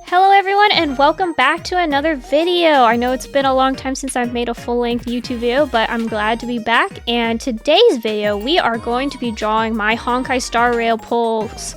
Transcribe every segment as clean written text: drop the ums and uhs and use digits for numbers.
Hello everyone and welcome back to another video. I know it's been a long time since I've made a full-length YouTube video, but I'm glad to be back. And today's video, we are going to be drawing my Honkai Star Rail pulls.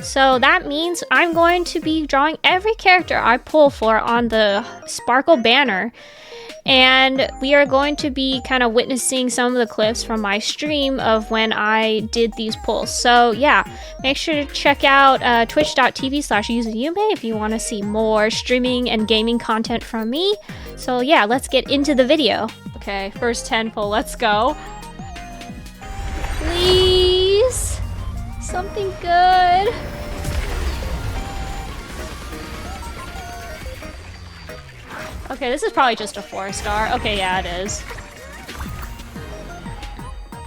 So that means I'm going to be drawing every character I pull for on the Sparkle banner. And we are going to be kind of witnessing some of the clips from my stream of when I did these pulls. So yeah, make sure to check out twitch.tv/yuzuyume if you want to see more streaming and gaming content from me. So yeah, let's get into the video. Okay, first 10 pull, let's go. Please, something good. Okay, this is probably just a 4-star. Okay, yeah, it is.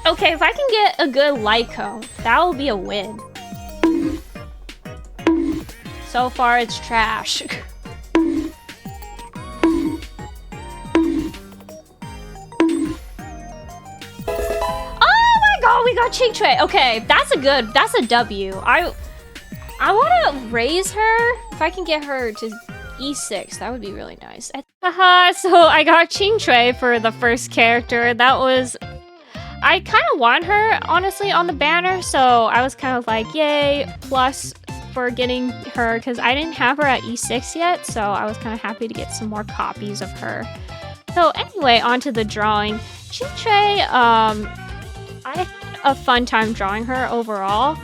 Okay, if I can get a good light cone, that will be a win. So far, it's trash. Oh my god, we got Ching Chui. Okay, that's a W. I want to raise her. If I can get her to E6, that would be really nice. Haha, so I got Ching Chui for the first character. That was... I kind of want her, honestly, on the banner, so I was kind of like, yay, plus for getting her, because I didn't have her at E6 yet, so I was kind of happy to get some more copies of her. So anyway, on to the drawing. Ching Chui, I had a fun time drawing her overall.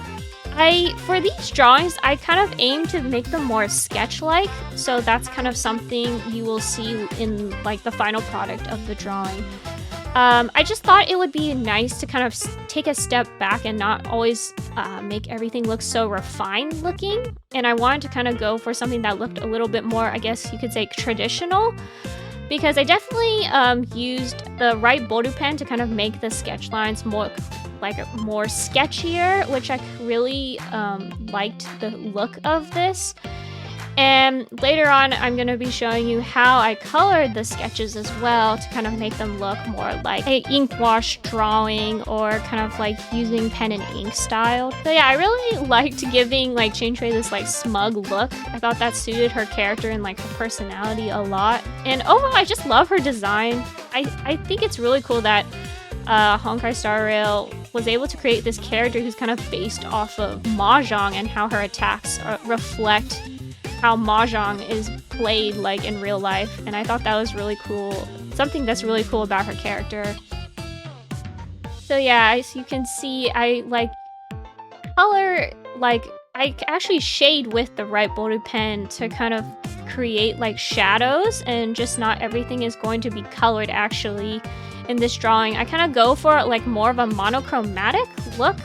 For these drawings, I kind of aim to make them more sketch-like, so that's kind of something you will see in like the final product of the drawing. I just thought it would be nice to kind of take a step back and not always make everything look so refined looking, and I wanted to kind of go for something that looked a little bit more, I guess you could say, traditional, because I definitely used the right Borupen to kind of make the sketch lines more sketchier, which I really liked the look of this. And later on, I'm going to be showing you how I colored the sketches as well to kind of make them look more like an ink wash drawing or kind of like using pen and ink style. So yeah, I really liked giving like Ching Chui this like smug look. I thought that suited her character and like her personality a lot. And overall, I just love her design. I think it's really cool that Honkai Star Rail was able to create this character who's kind of based off of Mahjong and how her attacks reflect how Mahjong is played like in real life, and I thought that was really cool. Something that's really cool about her character. So yeah, as you can see, I like color, like I actually shade with the right Borupen to kind of create like shadows, and just not everything is going to be colored actually. In this drawing, I kind of go for like more of a monochromatic look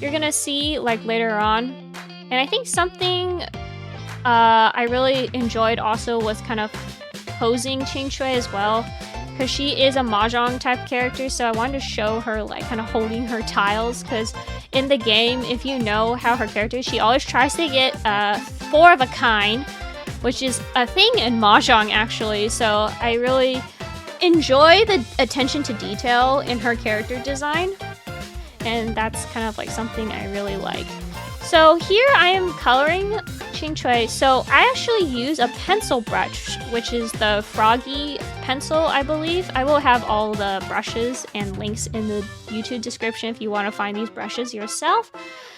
you're gonna see like later on. And I think something I really enjoyed also was kind of posing Ching Chui as well, because she is a Mahjong type character, so I wanted to show her like kind of holding her tiles, because in the game, if you know how her character is, she always tries to get 4 of a kind, which is a thing in Mahjong actually. So I really enjoy the attention to detail in her character design, and that's kind of like something I really like. So here I am coloring Ching Chui. So I actually use a pencil brush, which is the Froggy pencil, I believe. I will have all the brushes and links in the YouTube description if you want to find these brushes yourself.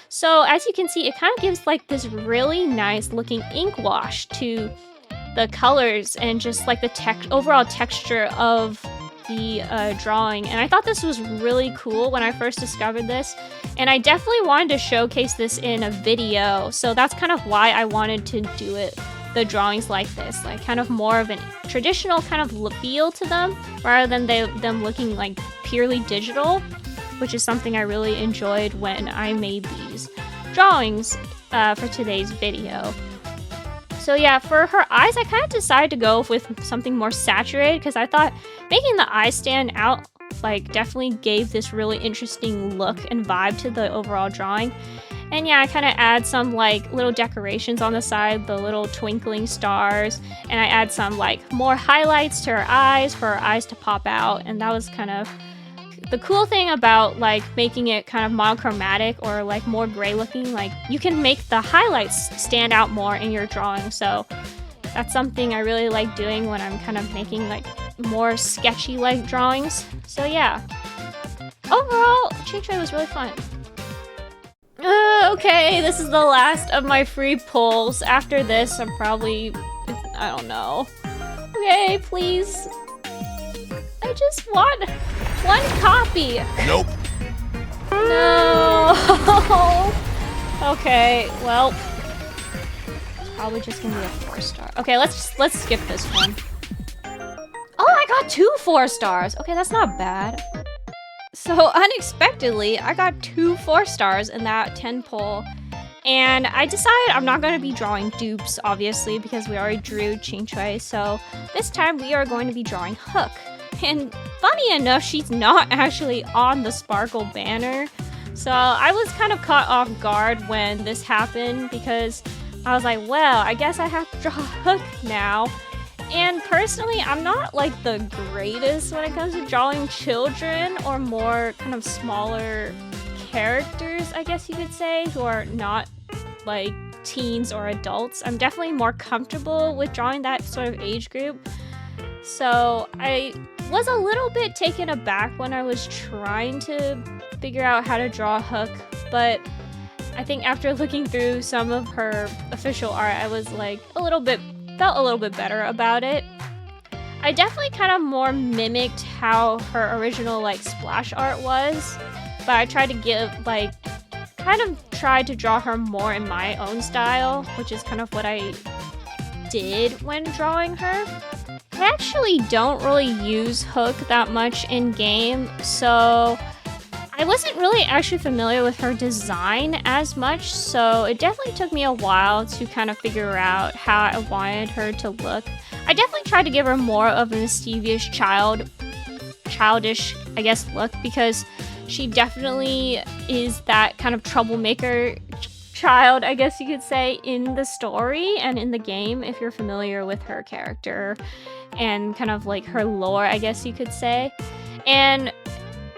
So as you can see, it kind of gives like this really nice looking ink wash to the colors and just like the overall texture of the drawing. And I thought this was really cool when I first discovered this, and I definitely wanted to showcase this in a video. So that's kind of why I wanted to do the drawings like this, like kind of more of a traditional kind of feel to them, rather than them looking like purely digital, which is something I really enjoyed when I made these drawings for today's video. So yeah, for her eyes, I kind of decided to go with something more saturated, because I thought making the eyes stand out like definitely gave this really interesting look and vibe to the overall drawing. And yeah, I kind of add some like little decorations on the side, the little twinkling stars, and I add some like more highlights to her eyes for her eyes to pop out, and that was kind of the cool thing about like making it kind of monochromatic or like more gray looking, like you can make the highlights stand out more in your drawing. So that's something I really like doing when I'm kind of making like more sketchy like drawings. So yeah, overall, Chainshray was really fun. Okay, this is the last of my free pulls. After this, I'm probably, I don't know. Okay, please. I just want one copy. Nope. No. Okay, well, it's probably just gonna be a 4-star. Okay, let's skip this one. Oh, I got 2 4-stars. Okay, that's not bad. So unexpectedly, I got 2 4-stars in that 10 pull. And I decided I'm not going to be drawing dupes, obviously, because we already drew Chainshray. So this time we are going to be drawing Hook. And funny enough, she's not actually on the Sparkle banner. So I was kind of caught off guard when this happened because I was like, well, I guess I have to draw Hook now. And personally, I'm not like the greatest when it comes to drawing children or more kind of smaller characters, I guess you could say, who are not like teens or adults. I'm definitely more comfortable with drawing that sort of age group. So I was a little bit taken aback when I was trying to figure out how to draw Hook, but I think after looking through some of her official art, I was like felt a little bit better about it. I definitely kind of more mimicked how her original like splash art was, but I tried to give like tried to draw her more in my own style, which is kind of what I did when drawing her. I actually don't really use Hook that much in game, so I wasn't really actually familiar with her design as much, so it definitely took me a while to kind of figure out how I wanted her to look. I definitely tried to give her more of a mischievous childish, I guess, look, because she definitely is that kind of troublemaker child, I guess you could say, in the story and in the game, if you're familiar with her character and kind of like her lore, I guess you could say. And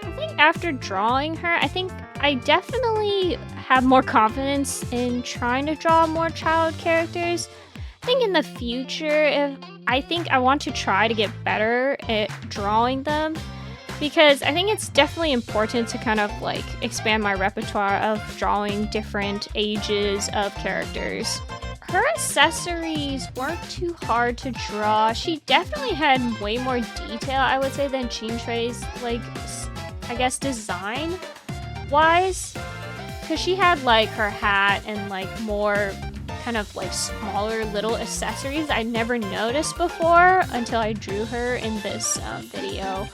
I think after drawing her, I think I definitely have more confidence in trying to draw more child characters. I think in the future, I think I want to try to get better at drawing them, because I think it's definitely important to kind of like expand my repertoire of drawing different ages of characters. Her accessories weren't too hard to draw. She definitely had way more detail, I would say, than Chainshay's, like, I guess, design wise, because she had like her hat and like more kind of like smaller little accessories I never noticed before until I drew her in this video.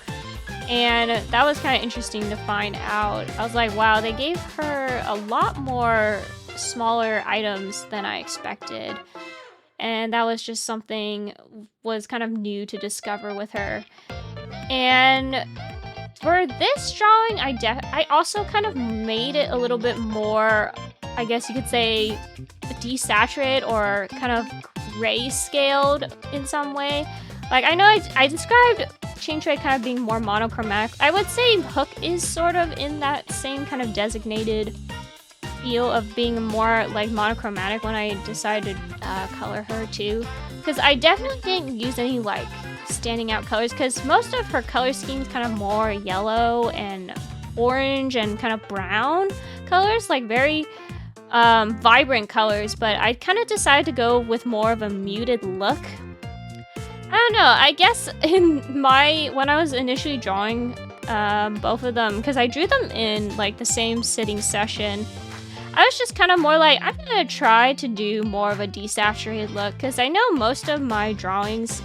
And that was kind of interesting to find out. I was like, wow, they gave her a lot more smaller items than I expected. And that was just something was kind of new to discover with her. And for this drawing, I also kind of made it a little bit more, I guess you could say, desaturated or kind of gray scaled in some way. Like, I know I described Chainshray kind of being more monochromatic. I would say Hook is sort of in that same kind of designated feel of being more like monochromatic when I decided to color her too. Because I definitely didn't use any like standing out colors, because most of her color scheme is kind of more yellow and orange and kind of brown colors, like very vibrant colors, but I kind of decided to go with more of a muted look. I don't know, I guess when I was initially drawing both of them, because I drew them in like the same sitting session, I was just kind of more like, I'm gonna try to do more of a desaturated look, because I know most of my drawings,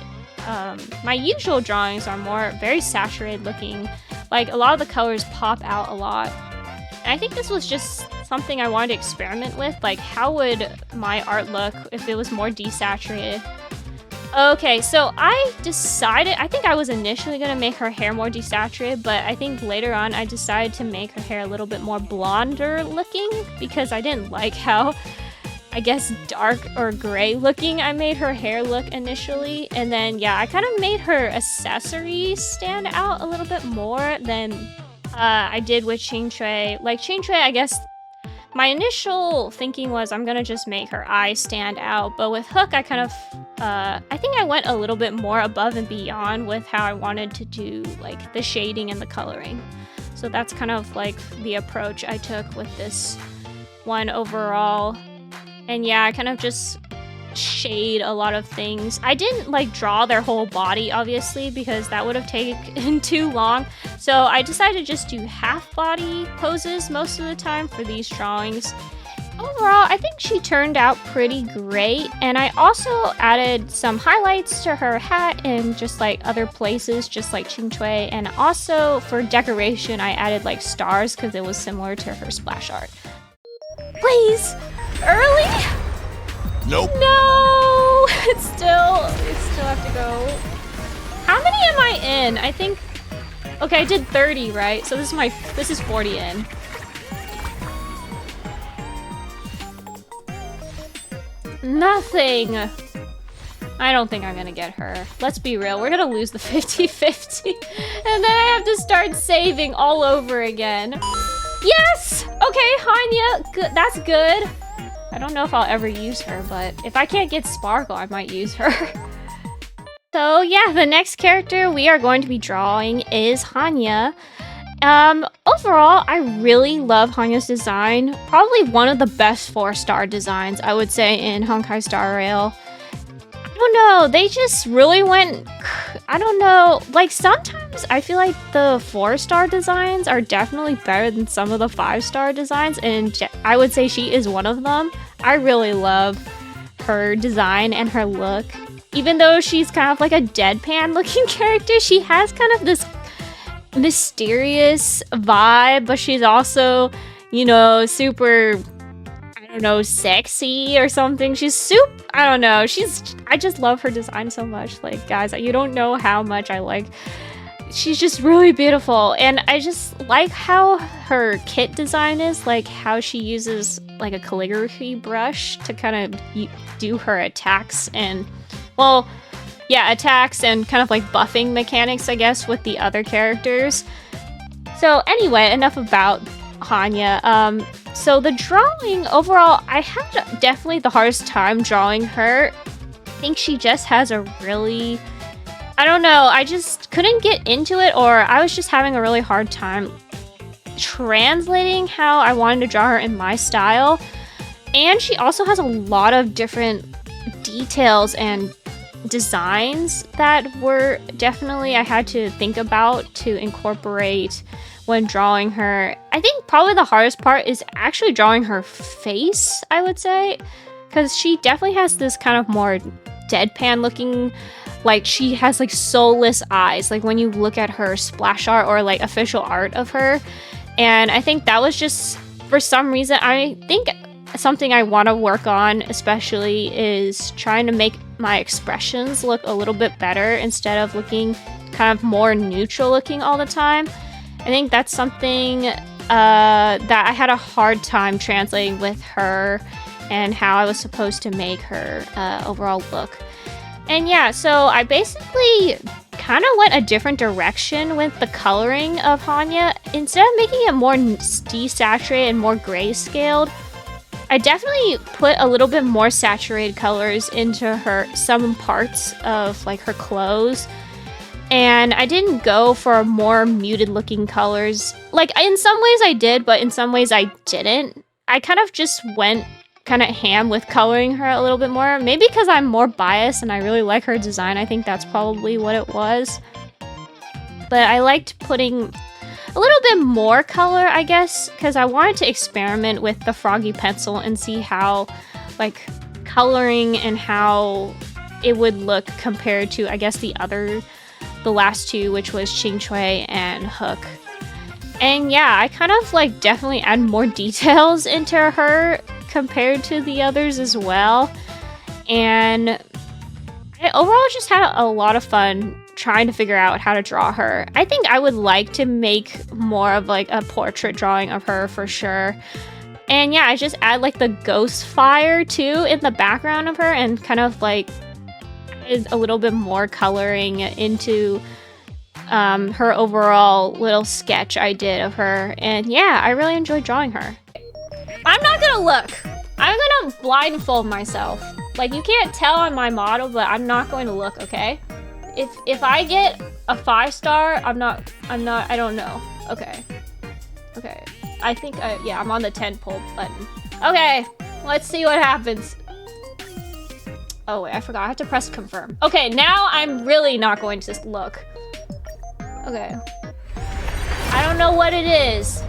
my usual drawings are more very saturated looking, like a lot of the colors pop out a lot. And I think this was just something I wanted to experiment with, like how would my art look if it was more desaturated. Okay, so I decided, I think I was initially going to make her hair more desaturated, but I think later on I decided to make her hair a little bit more blonder looking, because I didn't like how, I guess, dark or gray looking I made her hair look initially. And then, yeah, I kind of made her accessories stand out a little bit more than I did with Ching-Chui. Like Ching-Chui, I guess my initial thinking was I'm gonna just make her eyes stand out, but with Hook, I kind of, I think I went a little bit more above and beyond with how I wanted to do like the shading and the coloring. So that's kind of like the approach I took with this one overall. And yeah, I kind of just shade a lot of things. I didn't like draw their whole body, obviously, because that would have taken too long. So I decided to just do half body poses most of the time for these drawings. Overall, I think she turned out pretty great, and I also added some highlights to her hat and just like other places, just like Ching-Chui, and also for decoration, I added like stars because it was similar to her splash art. Please! Early? Nope. No! We still have to go. How many am I in? I think, okay, I did 30, right? So this is 40 in. Nothing. I don't think I'm gonna get her. Let's be real, we're gonna lose the 50-50. And then I have to start saving all over again. Yes! Okay, Hanya, good. That's good. I don't know if I'll ever use her, but if I can't get Sparkle, I might use her. So yeah, the next character we are going to be drawing is Hanya. Overall, I really love Hanya's design. Probably one of the best 4-star designs, I would say, in Honkai Star Rail. I don't know, they just really went, I don't know, like sometimes I feel like the 4-star designs are definitely better than some of the 5-star designs, and I would say she is one of them. I really love her design and her look. Even though she's kind of like a deadpan looking character, she has kind of this mysterious vibe, but she's also, you know, super, I don't know, sexy or something. She's super, I don't know, I just love her design so much. Like, guys, you don't know how much I like, she's just really beautiful. And I just like how her kit design is, like how she uses like a calligraphy brush to kind of do her attacks and, well, yeah, attacks and kind of like buffing mechanics, I guess, with the other characters. So anyway, enough about Hanya. So the drawing, overall, I had definitely the hardest time drawing her. I think she just has a really, I don't know, I just couldn't get into it, or I was just having a really hard time translating how I wanted to draw her in my style. And she also has a lot of different details and designs that were definitely I had to think about to incorporate when drawing her. I think probably the hardest part is actually drawing her face, I would say, because she definitely has this kind of more deadpan looking, like she has like soulless eyes, like when you look at her splash art or like official art of her. And I think that was just, for some reason, I think something I want to work on especially is trying to make my expressions look a little bit better instead of looking kind of more neutral looking all the time. I think that's something that I had a hard time translating with her and how I was supposed to make her overall look. And yeah, so I basically kind of went a different direction with the coloring of Hanya. Instead of making it more desaturated and more grayscaled, I definitely put a little bit more saturated colors into some parts of like her clothes. And I didn't go for more muted looking colors. Like in some ways I did, but in some ways I didn't. I kind of just went kind of ham with coloring her a little bit more. Maybe because I'm more biased and I really like her design. I think that's probably what it was. But I liked putting a little bit more color, I guess, because I wanted to experiment with the Froggy pencil and see how, like, coloring and how it would look compared to, I guess, the last two, which was Ching-Chui and Hook. And yeah, I kind of, like, definitely add more details into her compared to the others as well. And I overall just had a lot of fun trying to figure out how to draw her. I think I would like to make more of like a portrait drawing of her for sure. And yeah, I just add like the ghost fire too in the background of her and kind of like add a little bit more coloring into her overall little sketch I did of her. And yeah, I really enjoyed drawing her. I'm not gonna look. I'm gonna blindfold myself. Like, you can't tell on my model, but I'm not going to look, okay? If I get a 5-star, I don't know. Okay. Okay. I think, yeah, I'm on the 10 pull button. Okay, let's see what happens. Oh wait, I forgot, I have to press confirm. Okay, now I'm really not going to look. Okay. I don't know what it is.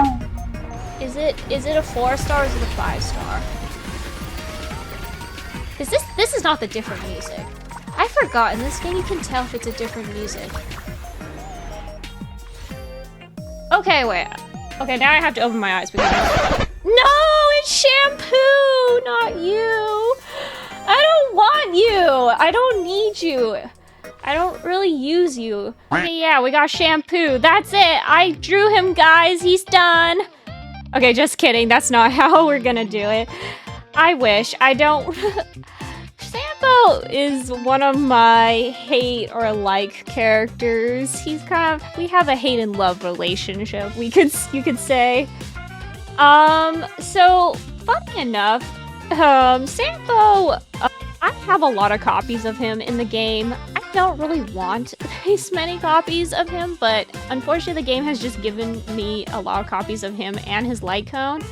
Is it a 4-star or is it a 5-star? This is not the different music. I forgot, in this game you can tell if it's a different music. Okay, wait. Okay, now I have to open my eyes because no, it's shampoo, not you. I don't want you. I don't need you. I don't really use you. Okay, yeah, we got shampoo. That's it. I drew him, guys. He's done. Okay, just kidding. That's not how we're gonna do it. I wish. I don't. Sampo is one of my hate or like characters. He's kind of, we have a hate and love relationship, you could say. So funny enough, Sampo, I have a lot of copies of him in the game. I don't really want this many copies of him, but unfortunately the game has just given me a lot of copies of him and his light cone.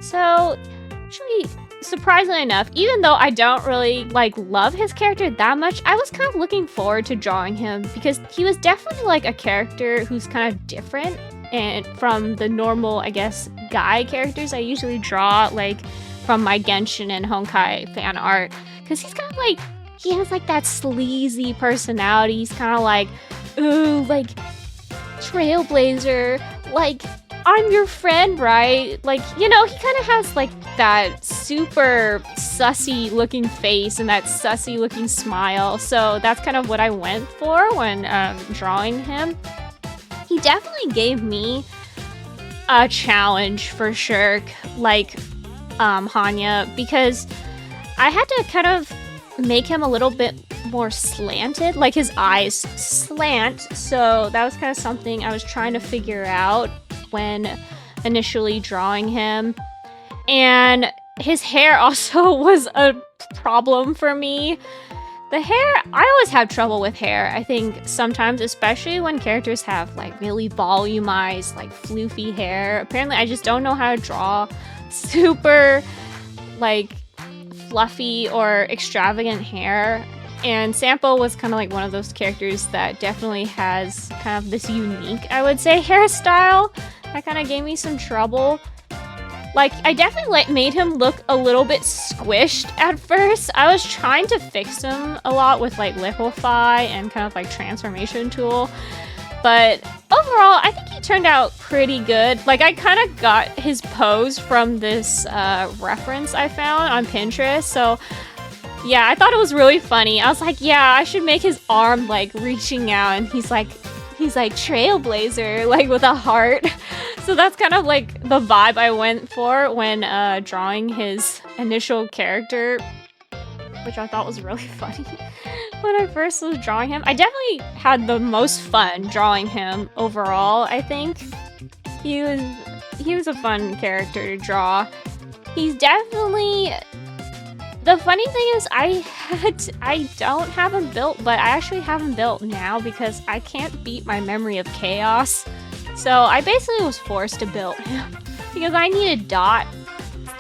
So actually, surprisingly enough, even though I don't really love his character that much, I was kind of looking forward to drawing him because he was definitely like a character who's kind of different and from the normal, I guess, guy characters I usually draw, like from my Genshin and Honkai fan art. Because he's kind of like, he has like that sleazy personality. He's kind of like, ooh, like trailblazer, like I'm your friend, right? Like, you know, he kind of has like that super sussy looking face and that sussy looking smile. So that's kind of what I went for when drawing him. He definitely gave me a challenge for sure, like Hanya, because I had to kind of make him a little bit more slanted, like his eyes slant. So that was kind of something I was trying to figure out when initially drawing him. And his hair also was a problem for me. The hair, I always have trouble with hair. I think sometimes, especially when characters have like really volumized, like floofy hair. Apparently I just don't know how to draw super like fluffy or extravagant hair. And Sampo was kind of like one of those characters that definitely has kind of this unique, I would say, hairstyle. That kind of gave me some trouble. Like, I definitely made him look a little bit squished at first. I was trying to fix him a lot with like liquify and kind of like transformation tool. But overall, I think he turned out pretty good. Like, I kind of got his pose from this reference I found on Pinterest. So yeah, I thought it was really funny. I was like, yeah, I should make his arm like reaching out, and he's like trailblazer, like with a heart. So that's kind of like the vibe I went for when drawing his initial character, which I thought was really funny when I first was drawing him. I definitely had the most fun drawing him overall, I think. He was a fun character to draw. He's definitely... The funny thing is, I don't have him built, but I actually have him built now because I can't beat my memory of chaos. So I basically was forced to build him because I needed dot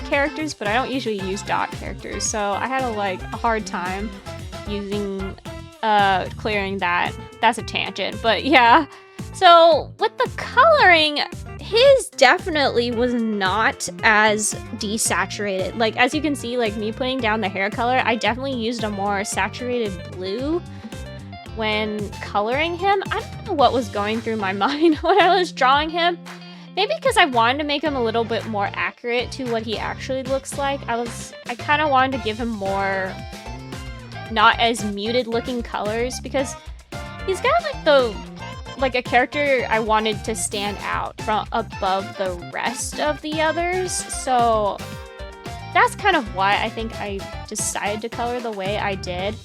characters, but I don't usually use dot characters. So I had a hard time using clearing that. That's a tangent, but yeah. So with the coloring, his definitely was not as desaturated. Like, as you can see, like me putting down the hair color, I definitely used a more saturated blue when coloring him. I don't know what was going through my mind when I was drawing him. Maybe because I wanted to make him a little bit more accurate to what he actually looks like. I kind of wanted to give him more not as muted looking colors because he's got like a character I wanted to stand out from above the rest of the others. So that's kind of why I think I decided to color the way I did.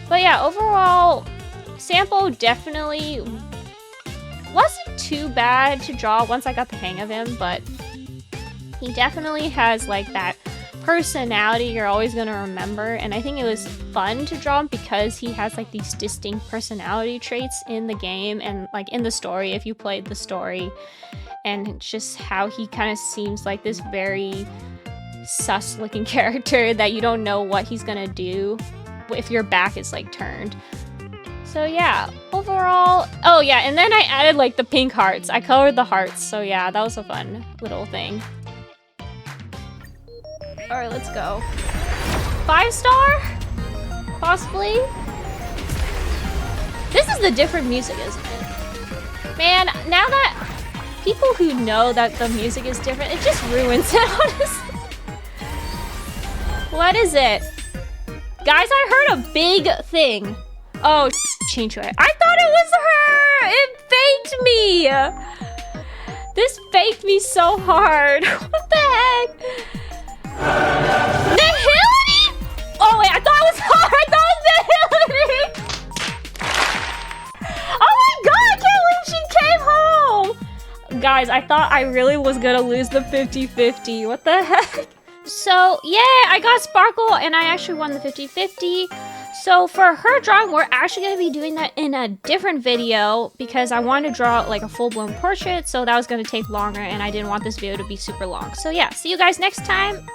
But yeah, overall, Sampo definitely wasn't too bad to draw once I got the hang of him, but he definitely has like that personality you're always gonna remember, and I think it was fun to draw him because he has like these distinct personality traits in the game and like in the story if you played the story, and just how he kind of seems like this very sus looking character that you don't know what he's gonna do if your back is like turned. So yeah, overall, oh yeah, and then I added like the pink hearts. I colored the hearts, so yeah, that was a fun little thing. All right, let's go. 5-star? Possibly? This is the different music, isn't it? Man, now that people who know that the music is different, it just ruins it, honestly. What is it? Guys, I heard a big thing. Oh, change it. I thought it was her! It faked me! This faked me so hard. What the heck? Nihility? Oh wait, I thought it was her! I thought it was Nihility! Oh my god, I can't believe she came home! Guys, I thought I really was gonna lose the 50-50. What the heck? So, yeah, I got Sparkle and I actually won the 50-50. So for her drawing, we're actually going to be doing that in a different video because I wanted to draw like a full-blown portrait, so that was going to take longer and I didn't want this video to be super long. So yeah, see you guys next time.